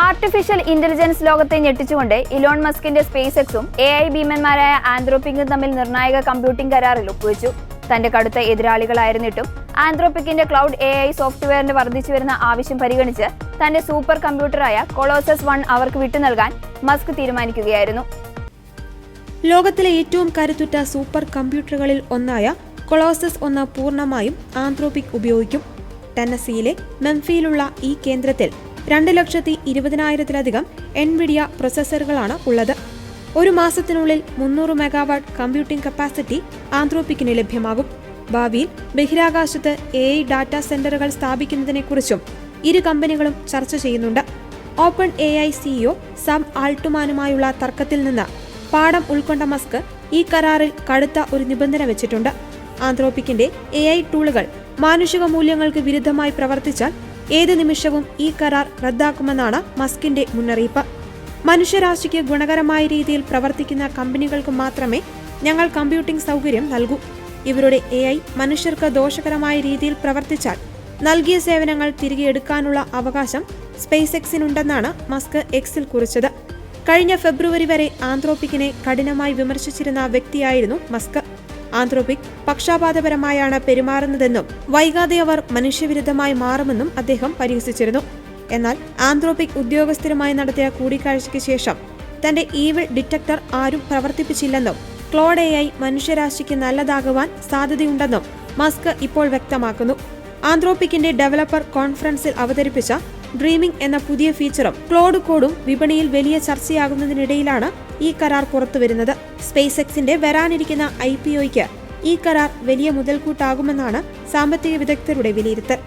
Artificial intelligence ലോകത്തെ ഞെട്ടിച്ചുകൊണ്ട് Elon മസ്കിന്റെ സ്പേസ് എക്സും AI ഭീമന്മാരായ ആന്ത്രോപിക്കും തമ്മിൽ നിർണായക കമ്പ്യൂട്ടിംഗ് കരാറിൽ ഒപ്പുവെച്ചു. തന്റെ കടുത്ത എതിരാളികളായിരുന്നിട്ടും ആന്ത്രോപിക്കിന്റെ ക്ലൗഡ് AI സോഫ്റ്റ്വെയറിന്റെ വർദ്ധിച്ചുവരുന്ന ആവശ്യം പരിഗണിച്ച് തന്റെ സൂപ്പർ കമ്പ്യൂട്ടറായ കൊളോസസ് 1 അവർക്ക് വിട്ടുനൽകാൻ മസ്ക് തീരുമാനിക്കുകയായിരുന്നു. ലോകത്തിലെ ഏറ്റവും കരുത്തുറ്റ സൂപ്പർ കമ്പ്യൂട്ടറുകളിൽ ഒന്നായ കൊളോസസ് 1 പൂർണ്ണമായും ആന്ത്രോപിക് ഉപയോഗിക്കും. ടെന്നസിയിലെ മെംഫിയിലുള്ള ഈ കേന്ദ്രത്തിൽ 2,20,000-ലധികം എൻവിഡിയ പ്രൊസസ്സറുകളാണ് ഉള്ളത്. ഒരു മാസത്തിനുള്ളിൽ 300 മെഗാവാട്ട് കമ്പ്യൂട്ടിംഗ് കപ്പാസിറ്റി ആന്ത്രോപിക്കിന് ലഭ്യമാകും. ഭാവിയിൽ ബഹിരാകാശത്ത് AI ഡാറ്റാ സെന്ററുകൾ സ്ഥാപിക്കുന്നതിനെക്കുറിച്ചും ഇരു കമ്പനികളും ചർച്ച ചെയ്യുന്നുണ്ട്. ഓപ്പൺ AI CEO സാം ആൾട്ട്മാനുമായുള്ള തർക്കത്തിൽ നിന്ന് പാഠം ഉൾക്കൊണ്ട മസ്ക് ഈ കരാറിൽ കടുത്ത ഒരു നിബന്ധന വെച്ചിട്ടുണ്ട്. ആന്ത്രോപിക്കിന്റെ AI ടൂളുകൾ മാനുഷിക മൂല്യങ്ങൾക്ക് വിരുദ്ധമായി പ്രവർത്തിച്ചാൽ ഏത് നിമിഷവും ഈ കരാർ റദ്ദാക്കുമെന്നാണ് മസ്കിന്റെ മുന്നറിയിപ്പ്. മനുഷ്യരാശിക്ക് ഗുണകരമായ രീതിയിൽ പ്രവർത്തിക്കുന്ന കമ്പനികൾക്ക് മാത്രമേ ഞങ്ങൾ കമ്പ്യൂട്ടിംഗ് സൗകര്യം നൽകൂ. ഇവരുടെ AI മനുഷ്യർക്ക് ദോഷകരമായ രീതിയിൽ പ്രവർത്തിച്ചാൽ നൽകിയ സേവനങ്ങൾ തിരികെ എടുക്കാനുള്ള അവകാശം സ്പേസ് എക്സിനുണ്ടെന്നാണ് മസ്ക് എക്സിൽ കുറിച്ചത്. കഴിഞ്ഞ ഫെബ്രുവരി വരെ ആന്ത്രോപിക്കിനെ കഠിനമായി വിമർശിച്ചിരുന്ന വ്യക്തിയായിരുന്നു മസ്ക്. ആന്ത്രോപിക് പക്ഷാപാതപരമായാണ് പെരുമാറുന്നതെന്നും വൈകാതെ അവർ മനുഷ്യവിരുദ്ധമായി മാറുമെന്നും അദ്ദേഹം പരിഹസിച്ചിരുന്നു. എന്നാൽ ആന്ത്രോപിക് ഉദ്യോഗസ്ഥരുമായി നടത്തിയ കൂടിക്കാഴ്ചയ്ക്ക് ശേഷം തന്റെ ഈവിൾ ഡിറ്റക്ടർ ആരും പ്രവർത്തിപ്പിച്ചില്ലെന്നും ക്ലോഡ് AI മനുഷ്യരാശിക്ക് നല്ലതാകുവാൻ സാധ്യതയുണ്ടെന്നും മസ്ക് ഇപ്പോൾ വ്യക്തമാക്കുന്നു. ആന്ത്രോപിക്കിന്റെ ഡെവലപ്പർ കോൺഫറൻസിൽ അവതരിപ്പിച്ച ഡ്രീമിംഗ് എന്ന പുതിയ ഫീച്ചറും ക്ലോഡ് കോഡും വിപണിയിൽ വലിയ ചർച്ചയാകുന്നതിനിടയിലാണ് ഈ കരാർ പുറത്തുവരുന്നത്. സ്പേസ് എക്സിന്റെ വരാനിരിക്കുന്ന IPOയ്ക്ക് ഈ കരാർ വലിയ മുതൽക്കൂട്ടാകുമെന്നാണ് സാമ്പത്തിക വിദഗ്ധരുടെ വിലയിരുത്തൽ.